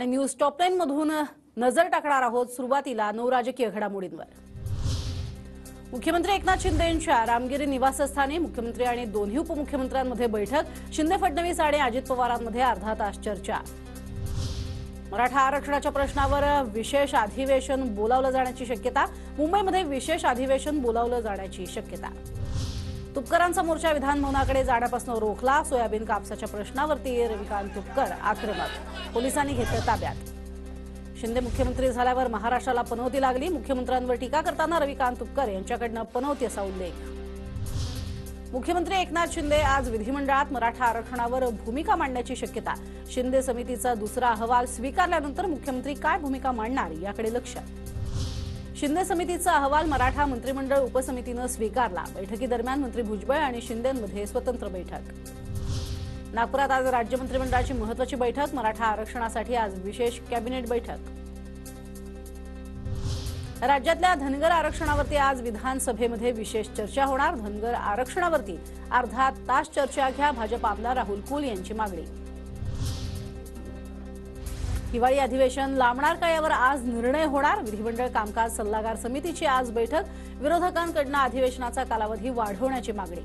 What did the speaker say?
आणि news top 10 मधून नजर टाकणार आहोत सुरुवातीला 9 राजकीय घडामोडींवर। मुख्यमंत्री एकनाथ शिंदे यांच्या रामगिरी निवासस्थानी मुख्यमंत्री आणि दोन्ही उपमुख्यमंत्र्यांमध्ये बैठक। शिंदे फडणवीस आणि अजित पवारांमध्ये अर्धा तास चर्चा। मराठा आरक्षणाच्या प्रश्नावर विशेष अधिवेशन बोलावलं जाण्याची शक्यता। मुंबईमध्ये विशेष अधिवेशन बोलावलं जाण्याची शक्यता। तुपकरांचा मोर्चा विधान भवनाकडे जाण्यापासून रोखला। सोयाबीन कापसाच्या प्रश्नावरती रविकांत तुपकर आक्रमक, पोलिसांनी घेतलं ताब्यात। शिंदे मुख्यमंत्री झाल्यावर महाराष्ट्राला पनौती लागली। मुख्यमंत्र्यांवर टीका करताना रविकांत तुपकर यांच्याकडनं पनौती असा उल्लेख। मुख्यमंत्री एकनाथ शिंदे आज विधिमंडळात मराठा आरक्षणावर भूमिका मांडण्याची शक्यता। शिंदे समितीचा दुसरा अहवाल स्वीकारल्यानंतर मुख्यमंत्री काय भूमिका मांडणार याकडे लक्ष। शिंदे समितीचा अहवाल मराठा मंत्रिमंडळ उपसमितीनं स्वीकारला। बैठकीदरम्यान मंत्री भुजबळ आणि शिंदेंमध्ये स्वतंत्र बैठक। नागपुरात आज राज्य मंत्रिमंडळाची महत्त्वाची बैठक। मराठा आरक्षणासाठी आज विशेष कॅबिनेट बैठक। राज्यातल्या धनगर आरक्षणावरती आज विधानसभेमध्ये विशेष चर्चा होणार। धनगर आरक्षणावरती अर्धा तास चर्चा घ्या, भाजप आमदार राहुल कुल यांची मागणी। हिवाळी अधिवेशन लांबणार का यावर आज निर्णय होणार। विधिमंडळ कामकाज सल्लागार समितीची आज बैठक। विरोधकांकडून अधिवेशनाचा कालावधी वाढवण्याची मागणी।